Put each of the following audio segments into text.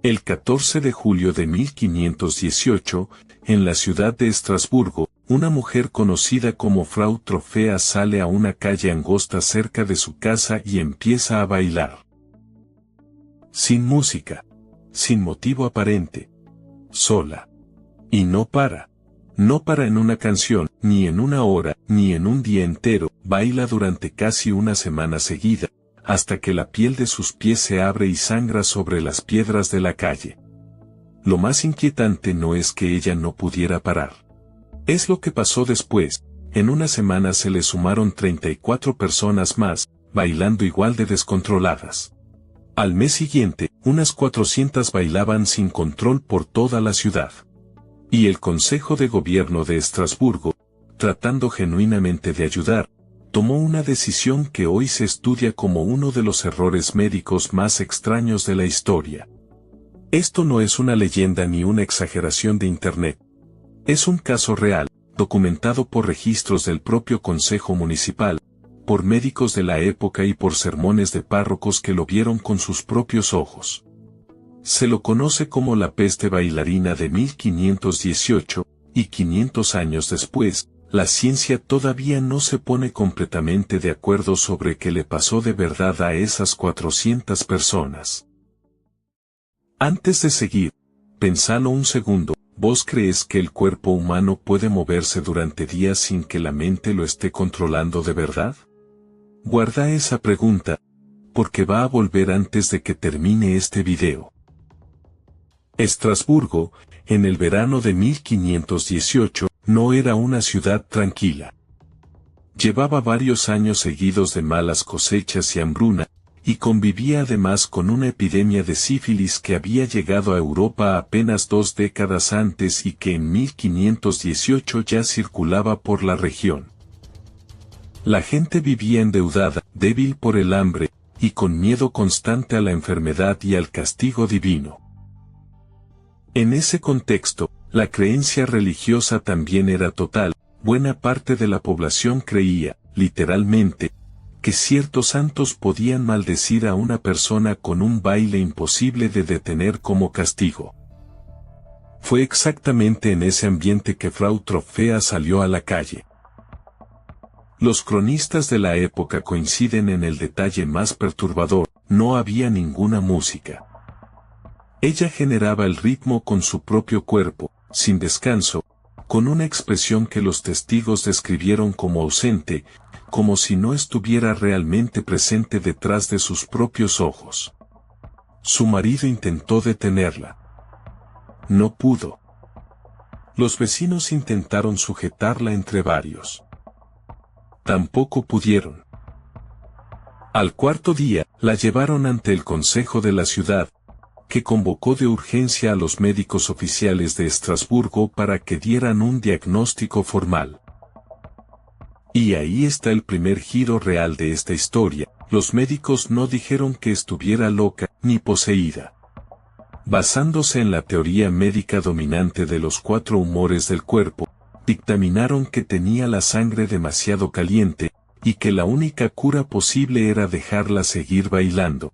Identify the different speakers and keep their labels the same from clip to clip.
Speaker 1: El 14 de julio de 1518, en la ciudad de Estrasburgo, una mujer conocida como Frau Trofea sale a una calle angosta cerca de su casa y empieza a bailar. Sin música, sin motivo aparente, sola. Y no para. No para en una canción, ni en una hora, ni en un día entero, baila durante casi una semana seguida, hasta que la piel de sus pies se abre y sangra sobre las piedras de la calle. Lo más inquietante no es que ella no pudiera parar. Es lo que pasó después. En una semana se le sumaron 34 personas más, bailando igual de descontroladas. Al mes siguiente, unas 400 bailaban sin control por toda la ciudad. Y el Consejo de Gobierno de Estrasburgo, tratando genuinamente de ayudar, tomó una decisión que hoy se estudia como uno de los errores médicos más extraños de la historia. Esto no es una leyenda ni una exageración de Internet. Es un caso real, documentado por registros del propio Consejo Municipal, por médicos de la época y por sermones de párrocos que lo vieron con sus propios ojos. Se lo conoce como la peste bailarina de 1518, y 500 años después, la ciencia todavía no se pone completamente de acuerdo sobre qué le pasó de verdad a esas 400 personas. Antes de seguir, pensalo un segundo, ¿vos crees que el cuerpo humano puede moverse durante días sin que la mente lo esté controlando de verdad? Guarda esa pregunta, porque va a volver antes de que termine este video. Estrasburgo, en el verano de 1518, no era una ciudad tranquila. Llevaba varios años seguidos de malas cosechas y hambruna, y convivía además con una epidemia de sífilis que había llegado a Europa apenas 2 décadas antes y que en 1518 ya circulaba por la región. La gente vivía endeudada, débil por el hambre, y con miedo constante a la enfermedad y al castigo divino. En ese contexto, la creencia religiosa también era total. Buena parte de la población creía, literalmente, que ciertos santos podían maldecir a una persona con un baile imposible de detener como castigo. Fue exactamente en ese ambiente que Frau Trofea salió a la calle. Los cronistas de la época coinciden en el detalle más perturbador: no había ninguna música. Ella generaba el ritmo con su propio cuerpo, sin descanso, con una expresión que los testigos describieron como ausente, como si no estuviera realmente presente detrás de sus propios ojos. Su marido intentó detenerla. No pudo. Los vecinos intentaron sujetarla entre varios. Tampoco pudieron. Al cuarto día, la llevaron ante el consejo de la ciudad, que convocó de urgencia a los médicos oficiales de Estrasburgo para que dieran un diagnóstico formal. Y ahí está el primer giro real de esta historia: los médicos no dijeron que estuviera loca, ni poseída. Basándose en la teoría médica dominante de los 4 humores del cuerpo, dictaminaron que tenía la sangre demasiado caliente, y que la única cura posible era dejarla seguir bailando,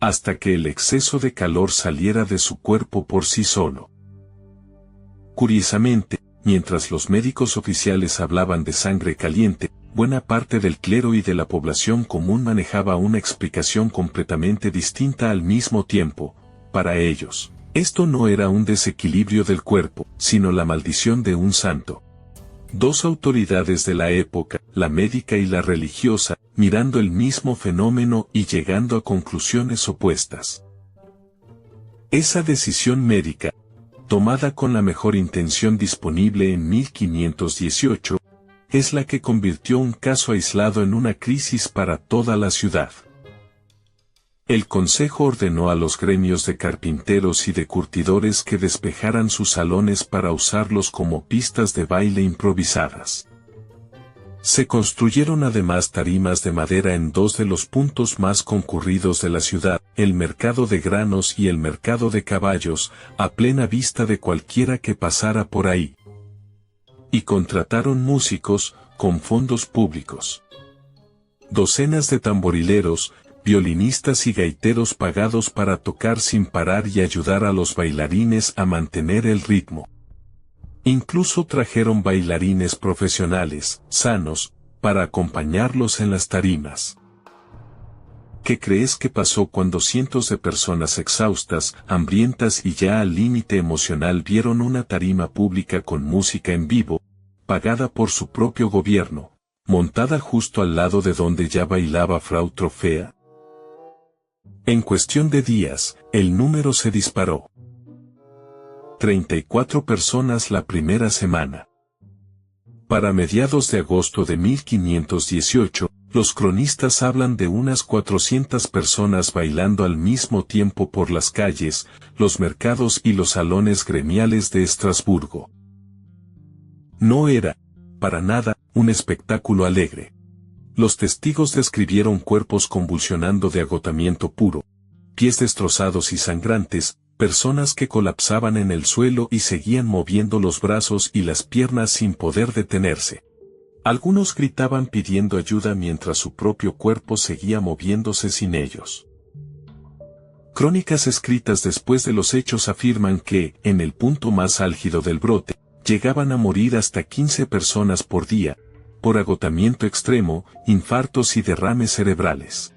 Speaker 1: hasta que el exceso de calor saliera de su cuerpo por sí solo. Curiosamente, mientras los médicos oficiales hablaban de sangre caliente, buena parte del clero y de la población común manejaba una explicación completamente distinta al mismo tiempo. Para ellos, esto no era un desequilibrio del cuerpo, sino la maldición de un santo. 2 autoridades de la época, la médica y la religiosa, mirando el mismo fenómeno y llegando a conclusiones opuestas. Esa decisión médica, tomada con la mejor intención disponible en 1518, es la que convirtió un caso aislado en una crisis para toda la ciudad. El consejo ordenó a los gremios de carpinteros y de curtidores que despejaran sus salones para usarlos como pistas de baile improvisadas. Se construyeron además tarimas de madera en 2 de los puntos más concurridos de la ciudad, el mercado de granos y el mercado de caballos, a plena vista de cualquiera que pasara por ahí. Y contrataron músicos, con fondos públicos. Docenas de tamborileros, violinistas y gaiteros pagados para tocar sin parar y ayudar a los bailarines a mantener el ritmo. Incluso trajeron bailarines profesionales, sanos, para acompañarlos en las tarimas. ¿Qué crees que pasó cuando cientos de personas exhaustas, hambrientas y ya al límite emocional vieron una tarima pública con música en vivo, pagada por su propio gobierno, montada justo al lado de donde ya bailaba Frau Trofea? En cuestión de días, el número se disparó. 34 personas la primera semana. Para mediados de agosto de 1518, los cronistas hablan de unas 400 personas bailando al mismo tiempo por las calles, los mercados y los salones gremiales de Estrasburgo. No era, para nada, un espectáculo alegre. Los testigos describieron cuerpos convulsionando de agotamiento puro, pies destrozados y sangrantes, personas que colapsaban en el suelo y seguían moviendo los brazos y las piernas sin poder detenerse. Algunos gritaban pidiendo ayuda mientras su propio cuerpo seguía moviéndose sin ellos. Crónicas escritas después de los hechos afirman que, en el punto más álgido del brote, llegaban a morir hasta 15 personas por día, por agotamiento extremo, infartos y derrames cerebrales.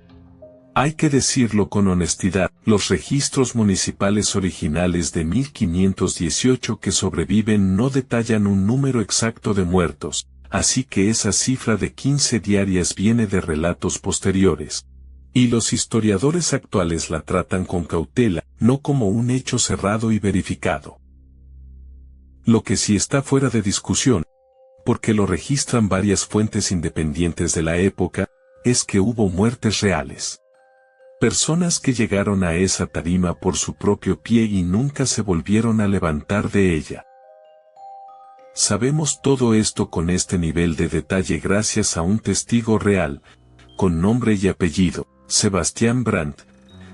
Speaker 1: Hay que decirlo con honestidad, los registros municipales originales de 1518 que sobreviven no detallan un número exacto de muertos, así que esa cifra de 15 diarias viene de relatos posteriores. Y los historiadores actuales la tratan con cautela, no como un hecho cerrado y verificado. Lo que sí está fuera de discusión, porque lo registran varias fuentes independientes de la época, es que hubo muertes reales. Personas que llegaron a esa tarima por su propio pie y nunca se volvieron a levantar de ella. Sabemos todo esto con este nivel de detalle gracias a un testigo real, con nombre y apellido, Sebastián Brandt,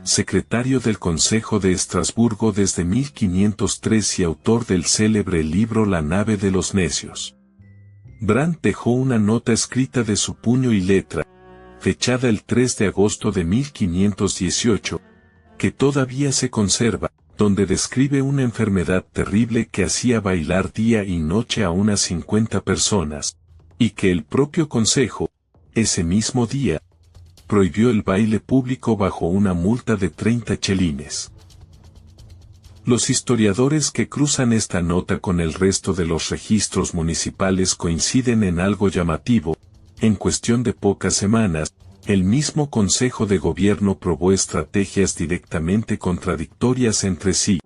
Speaker 1: secretario del Consejo de Estrasburgo desde 1503 y autor del célebre libro La nave de los necios. Brandt dejó una nota escrita de su puño y letra, fechada el 3 de agosto de 1518, que todavía se conserva, donde describe una enfermedad terrible que hacía bailar día y noche a unas 50 personas, y que el propio consejo, ese mismo día, prohibió el baile público bajo una multa de 30 chelines. Los historiadores que cruzan esta nota con el resto de los registros municipales coinciden en algo llamativo. En cuestión de pocas semanas, el mismo Consejo de Gobierno probó estrategias directamente contradictorias entre sí.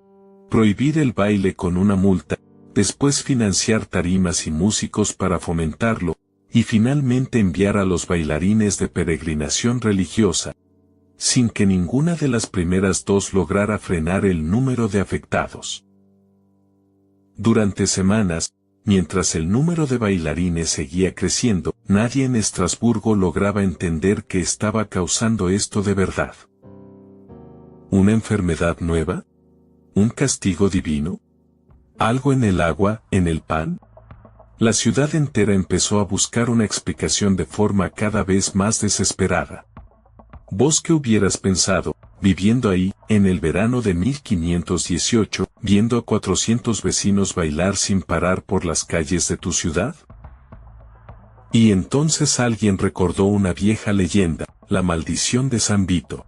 Speaker 1: Prohibir el baile con una multa, después financiar tarimas y músicos para fomentarlo, y finalmente enviar a los bailarines de peregrinación religiosa, sin que ninguna de las primeras dos lograra frenar el número de afectados. Durante semanas, mientras el número de bailarines seguía creciendo, nadie en Estrasburgo lograba entender qué estaba causando esto de verdad. ¿Una enfermedad nueva? ¿Un castigo divino? ¿Algo en el agua, en el pan? La ciudad entera empezó a buscar una explicación de forma cada vez más desesperada. ¿Vos qué hubieras pensado, viviendo ahí, en el verano de 1518, viendo a 400 vecinos bailar sin parar por las calles de tu ciudad? Y entonces alguien recordó una vieja leyenda, la maldición de San Vito.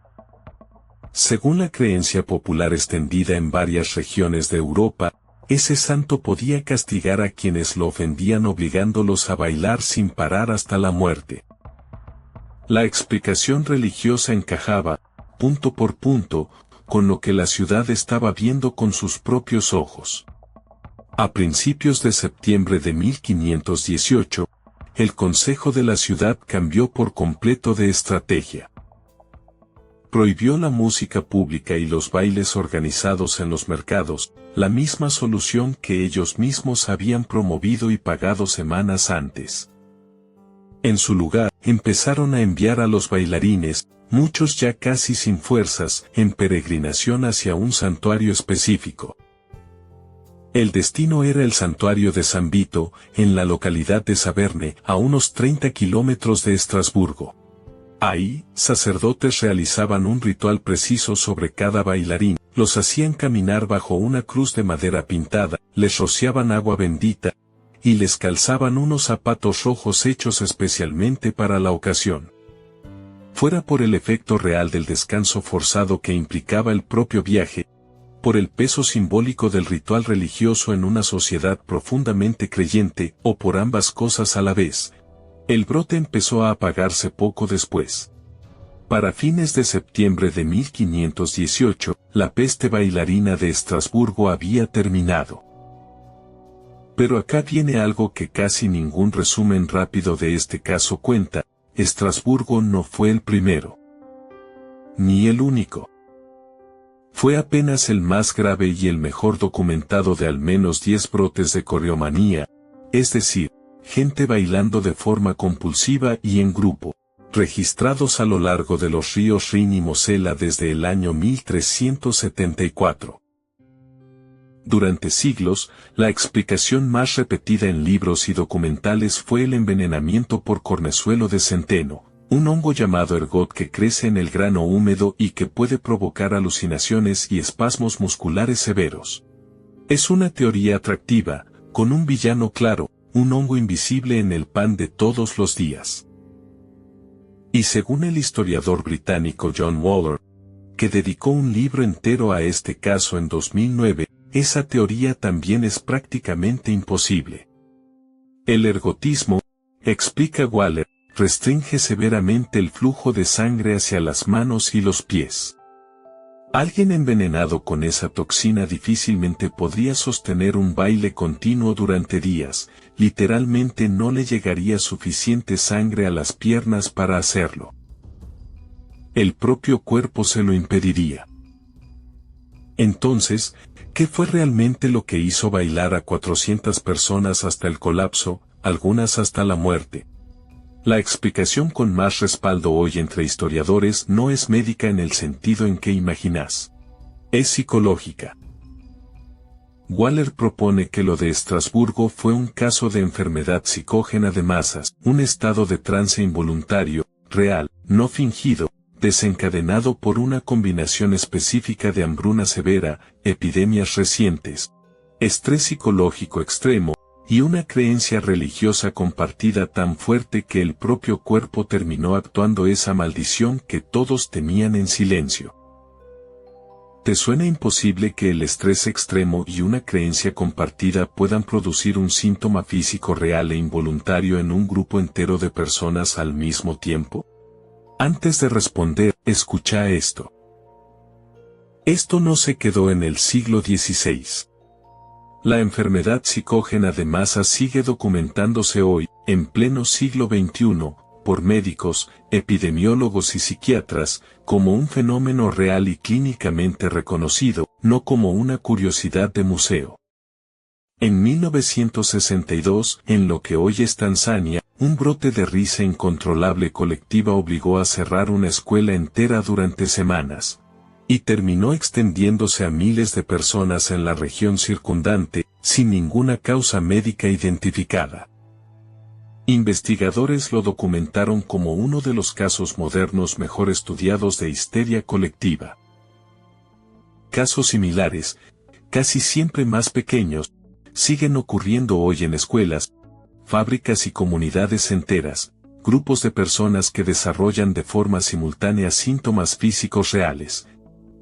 Speaker 1: Según la creencia popular extendida en varias regiones de Europa, ese santo podía castigar a quienes lo ofendían obligándolos a bailar sin parar hasta la muerte. La explicación religiosa encajaba, punto por punto, con lo que la ciudad estaba viendo con sus propios ojos. A principios de septiembre de 1518, el consejo de la ciudad cambió por completo de estrategia. Prohibió la música pública y los bailes organizados en los mercados, la misma solución que ellos mismos habían promovido y pagado semanas antes. En su lugar, empezaron a enviar a los bailarines, muchos ya casi sin fuerzas, en peregrinación hacia un santuario específico. El destino era el santuario de San Vito, en la localidad de Saverne, a unos 30 kilómetros de Estrasburgo. Ahí, sacerdotes realizaban un ritual preciso sobre cada bailarín, los hacían caminar bajo una cruz de madera pintada, les rociaban agua bendita, y les calzaban unos zapatos rojos hechos especialmente para la ocasión. Fuera por el efecto real del descanso forzado que implicaba el propio viaje, por el peso simbólico del ritual religioso en una sociedad profundamente creyente, o por ambas cosas a la vez, el brote empezó a apagarse poco después. Para fines de septiembre de 1518, la peste bailarina de Estrasburgo había terminado. Pero acá viene algo que casi ningún resumen rápido de este caso cuenta: Estrasburgo no fue el primero. Ni el único. Fue apenas el más grave y el mejor documentado de al menos 10 brotes de coreomanía, es decir, gente bailando de forma compulsiva y en grupo, registrados a lo largo de los ríos Rin y Mosela desde el año 1374. Durante siglos, la explicación más repetida en libros y documentales fue el envenenamiento por cornezuelo de centeno, un hongo llamado ergot que crece en el grano húmedo y que puede provocar alucinaciones y espasmos musculares severos. Es una teoría atractiva, con un villano claro, un hongo invisible en el pan de todos los días. Y según el historiador británico John Waller, que dedicó un libro entero a este caso en 2009, esa teoría también es prácticamente imposible. El ergotismo, explica Waller, restringe severamente el flujo de sangre hacia las manos y los pies. Alguien envenenado con esa toxina difícilmente podría sostener un baile continuo durante días, literalmente no le llegaría suficiente sangre a las piernas para hacerlo. El propio cuerpo se lo impediría. Entonces, ¿qué fue realmente lo que hizo bailar a 400 personas hasta el colapso, algunas hasta la muerte? La explicación con más respaldo hoy entre historiadores no es médica en el sentido en que imaginás. Es psicológica. Waller propone que lo de Estrasburgo fue un caso de enfermedad psicógena de masas, un estado de trance involuntario, real, no fingido, desencadenado por una combinación específica de hambruna severa, epidemias recientes, estrés psicológico extremo, y una creencia religiosa compartida tan fuerte que el propio cuerpo terminó actuando esa maldición que todos temían en silencio. ¿Te suena imposible que el estrés extremo y una creencia compartida puedan producir un síntoma físico real e involuntario en un grupo entero de personas al mismo tiempo? Antes de responder, escucha esto. Esto no se quedó en el siglo XVI. La enfermedad psicógena de masas sigue documentándose hoy, en pleno siglo XXI, por médicos, epidemiólogos y psiquiatras, como un fenómeno real y clínicamente reconocido, no como una curiosidad de museo. En 1962, en lo que hoy es Tanzania, un brote de risa incontrolable colectiva obligó a cerrar una escuela entera durante semanas. Y terminó extendiéndose a miles de personas en la región circundante, sin ninguna causa médica identificada. Investigadores lo documentaron como uno de los casos modernos mejor estudiados de histeria colectiva. Casos similares, casi siempre más pequeños, siguen ocurriendo hoy en escuelas, fábricas y comunidades enteras, grupos de personas que desarrollan de forma simultánea síntomas físicos reales,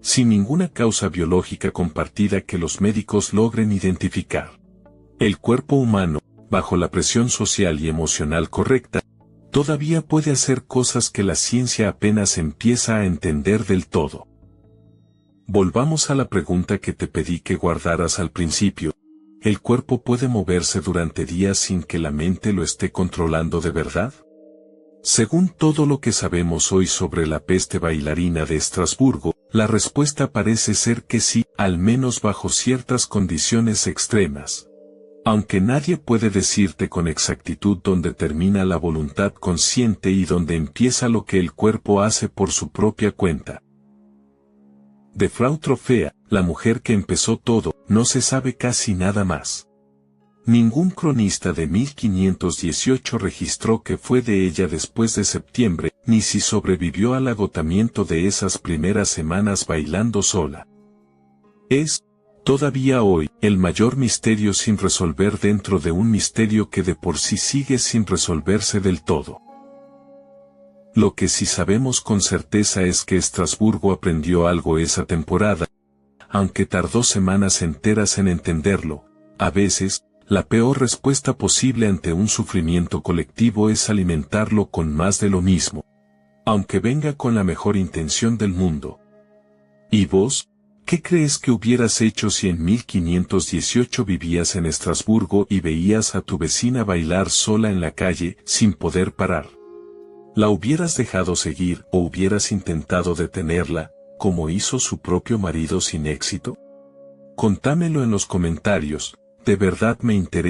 Speaker 1: sin ninguna causa biológica compartida que los médicos logren identificar. El cuerpo humano, bajo la presión social y emocional correcta, todavía puede hacer cosas que la ciencia apenas empieza a entender del todo. Volvamos a la pregunta que te pedí que guardaras al principio. ¿El cuerpo puede moverse durante días sin que la mente lo esté controlando de verdad? Según todo lo que sabemos hoy sobre la peste bailarina de Estrasburgo, la respuesta parece ser que sí, al menos bajo ciertas condiciones extremas. Aunque nadie puede decirte con exactitud dónde termina la voluntad consciente y dónde empieza lo que el cuerpo hace por su propia cuenta. De Frau Trofea, la mujer que empezó todo, no se sabe casi nada más. Ningún cronista de 1518 registró que fue de ella después de septiembre, ni si sobrevivió al agotamiento de esas primeras semanas bailando sola. Es, todavía hoy, el mayor misterio sin resolver dentro de un misterio que de por sí sigue sin resolverse del todo. Lo que sí sabemos con certeza es que Estrasburgo aprendió algo esa temporada, aunque tardó semanas enteras en entenderlo. A veces, la peor respuesta posible ante un sufrimiento colectivo es alimentarlo con más de lo mismo, aunque venga con la mejor intención del mundo. ¿Y vos? ¿Qué crees que hubieras hecho si en 1518 vivías en Estrasburgo y veías a tu vecina bailar sola en la calle sin poder parar? ¿La hubieras dejado seguir o hubieras intentado detenerla, como hizo su propio marido sin éxito? Contámelo en los comentarios, de verdad me interesa.